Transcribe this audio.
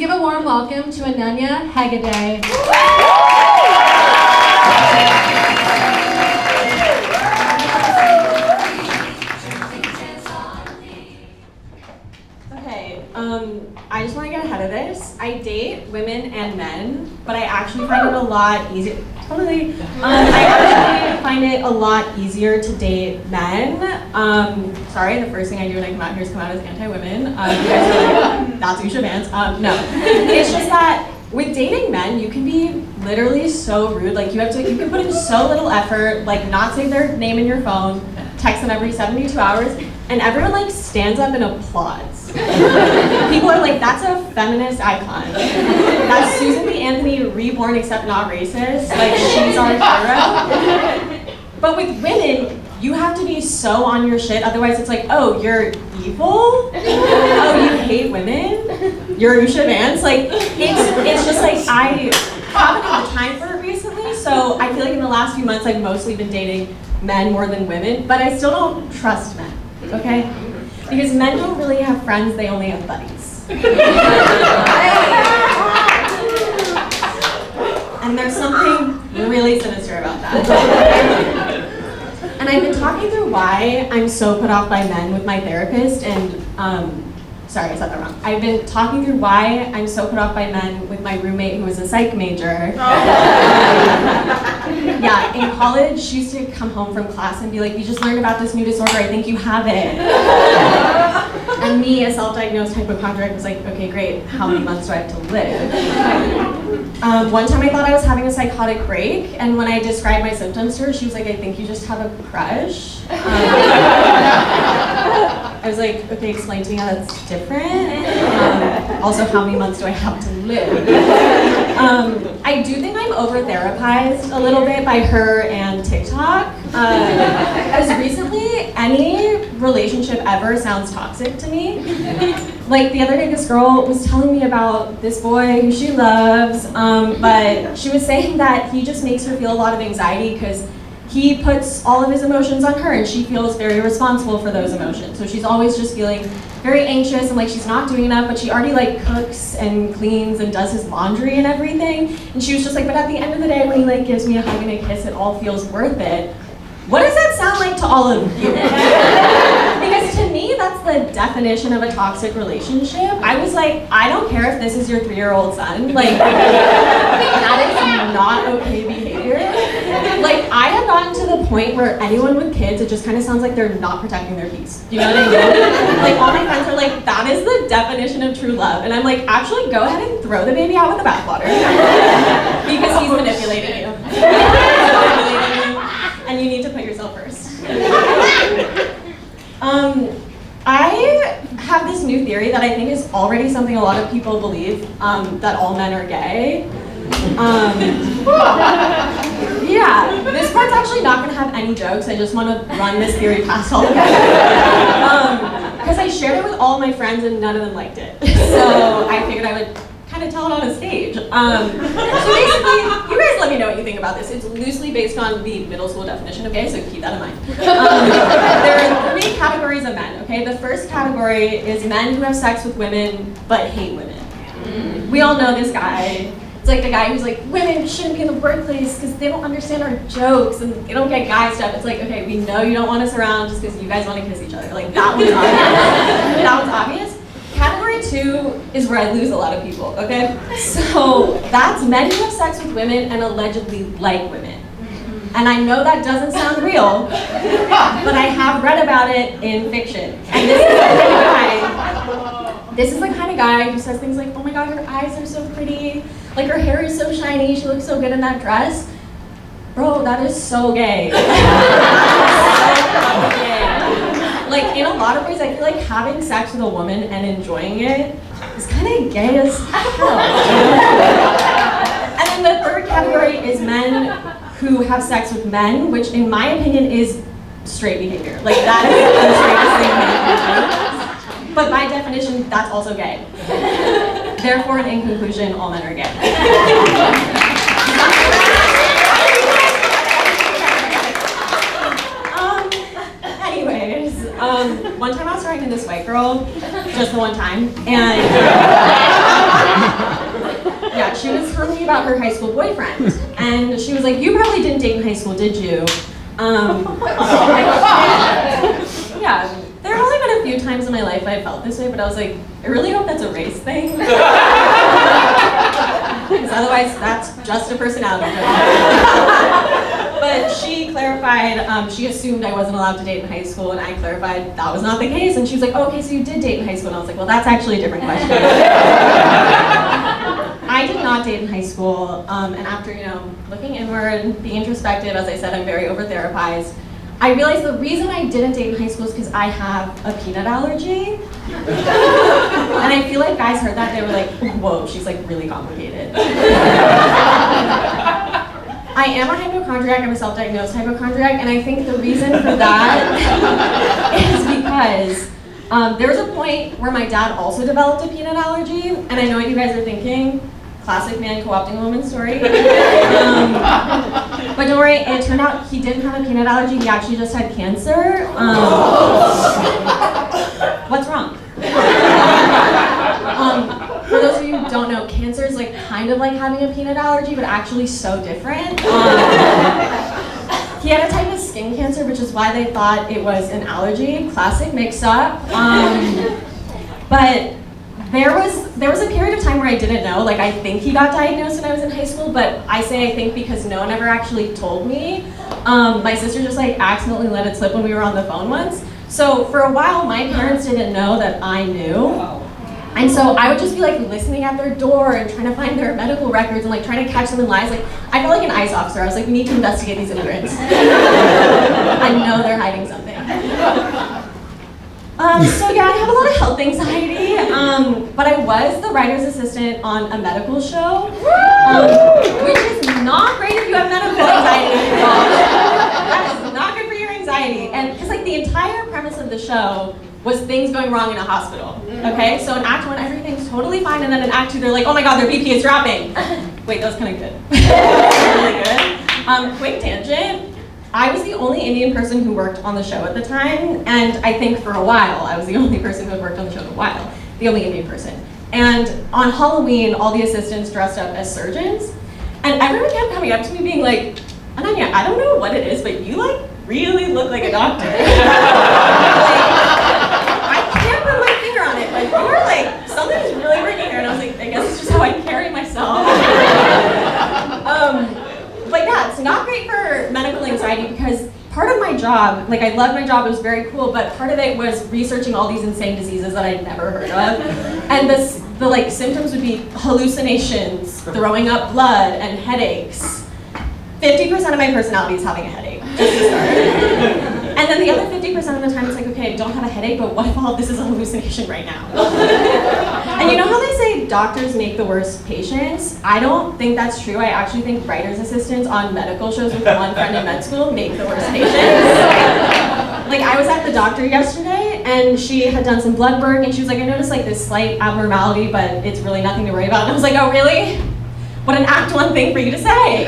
give a warm welcome to Ananya Hegde. Okay, I just want to get ahead of this. I date women and men, but I actually find it a lot easier. Totally. I actually find it a lot easier to date men. Sorry, the first thing I do when I come out here is come out as anti-women. You guys are like, that's who you should ban. No, it's just that with dating men, you can be literally so rude. Like you can put in so little effort, like not save their name in your phone, text them every 72 hours, and everyone like stands up and applauds. People are like, that's a feminist icon. That's Susan B. Anthony reborn except not racist. Like she's our hero. But with women, you have to be so on your shit. Otherwise it's like, oh, you're evil? Oh, you hate women? You're Usha Vance? Like, it's just like, I haven't had the time for it recently, so I feel like in the last few months I've mostly been dating men more than women, but I still don't trust men, okay? Because men don't really have friends, they only have buddies. And there's something really sinister about that. And I've been talking through why I'm so put off by men with my therapist, and sorry, I said that wrong. I've been talking through why I'm so put off by men with my roommate who was a psych major. Yeah, in college, she used to come home from class and be like, we just learned about this new disorder, I think you have it. And me, a self-diagnosed hypochondriac, was like, okay, great, how many months do I have to live? One time I thought I was having a psychotic break, and when I described my symptoms to her, she was like, I think you just have a crush. I was like, okay, explain to me how that's different. Also, how many months do I have to live? I do think I'm over-therapized a little bit by her and TikTok. As recently, any relationship ever sounds toxic to me. Like the other day, this girl was telling me about this boy who she loves, but she was saying that he just makes her feel a lot of anxiety because he puts all of his emotions on her and she feels very responsible for those emotions. So she's always just feeling very anxious and like she's not doing enough, but she already like cooks and cleans and does his laundry and everything. And she was just like, but at the end of the day, when he like gives me a hug and a kiss, it all feels worth it. What does that sound like to all of you? Because to me, that's the definition of a toxic relationship. I was like, I don't care if this is your 3-year-old son. Like, that is not okay behavior. Like, I have gotten to the point where anyone with kids, it just kind of sounds like they're not protecting their peace. You know what I mean? Like, all my friends are like, that is the definition of true love. And I'm like, actually, go ahead and throw the baby out with the bathwater. Because he's manipulating you. And you need to put yourself first. I have this new theory that I think is already something a lot of people believe, that all men are gay. Yeah, this part's actually not gonna have any jokes. I just want to run this theory past all of you. Because I shared it with all my friends and none of them liked it. So I figured I would kind of tell it on a stage. So basically, you guys let me know what you think about this. It's loosely based on the middle school definition, okay? So keep that in mind. There are 3 categories of men, okay? The first category is men who have sex with women but hate women. We all know this guy. It's like the guy who's like, women shouldn't be in the workplace because they don't understand our jokes and they don't get guy stuff. It's like, okay, we know you don't want us around just because you guys want to kiss each other. Like, that one's obvious. That one's obvious. Category 2 is where I lose a lot of people, okay? So that's men who have sex with women and allegedly like women. And I know that doesn't sound real, but I have read about it in fiction. And this is the kind of guy who says things like, oh my god, her eyes are so pretty, like her hair is so shiny, she looks so good in that dress. Bro, that is so gay. So gay. Like, in a lot of ways, I feel like having sex with a woman and enjoying it is kind of gay as hell. And then the third category is men who have sex with men, which in my opinion is straight behavior. Like, that is the straightest thing men can do. But by definition, that's also gay. Therefore, and in conclusion, all men are gay. One time I was talking to this white girl, just the one time, and about her high school boyfriend. And she was like, you probably didn't date in high school, did you? Yeah, there have only been a few times in my life I felt this way, but I was like, I really hope that's a race thing. Because otherwise, that's just a personality difference. But she clarified, she assumed I wasn't allowed to date in high school, and I clarified that was not the case. And she was like, oh, okay, so you did date in high school. And I was like, well, that's actually a different question. I did not date in high school, and after, looking inward, being introspective, as I said, I'm very over-therapized. I realized the reason I didn't date in high school is because I have a peanut allergy. And I feel like guys heard that, they were like, whoa, she's like really complicated. I am a hypochondriac, I'm a self-diagnosed hypochondriac, and I think the reason for that is because there was a point where my dad also developed a peanut allergy, and I know what you guys are thinking, classic man co-opting a woman's story. But don't worry, it turned out he didn't have a peanut allergy, he actually just had cancer. What's wrong? For those of you who don't know, cancer is like kind of like having a peanut allergy, but actually so different. He had a type of skin cancer, which is why they thought it was an allergy. Classic mix-up. But there was a period of time where I didn't know. Like, I think he got diagnosed when I was in high school, but I say I think because no one ever actually told me. My sister just like accidentally let it slip when we were on the phone once. So for a while, my parents didn't know that I knew. And so I would just be like listening at their door and trying to find their medical records and like trying to catch them in lies. Like, I felt like an ICE officer. I was like, we need to investigate these immigrants. I know they're hiding something. So yeah, I have a lot of health anxiety, but I was the writer's assistant on a medical show, which is not great if you have medical anxiety. That is not good for your anxiety. And because like the entire premise of the show was things going wrong in a hospital, okay? So in Act 1, everything's totally fine, and then in Act 2, they're like, oh my God, their BP is dropping. Wait, that was kind of good. Really good. Quick tangent. I was the only Indian person who worked on the show at the time, and I think for a while, I was the only person who had worked on the show in a while, the only Indian person. And on Halloween, all the assistants dressed up as surgeons, and everyone kept coming up to me being like, Ananya, I don't know what it is, but you like really look like a doctor. Like, you were like, something's really working here, and I was like, I guess it's just how I carry myself. But yeah, it's not great for medical anxiety because part of my job, like I loved my job, it was very cool, but part of it was researching all these insane diseases that I'd never heard of. And the like symptoms would be hallucinations, throwing up blood, and headaches. 50% of my personality is having a headache, just to start. And then the other 50% of the time it's like, okay, I don't have a headache, but what if all of this is a hallucination right now? And you know how they say doctors make the worst patients? I don't think that's true. I actually think writer's assistants on medical shows with one friend in med school make the worst patients. Like, I was at the doctor yesterday, and she had done some blood work, and she was like, I noticed like this slight abnormality, but it's really nothing to worry about. And I was like, oh, really? What an Act 1 thing for you to say.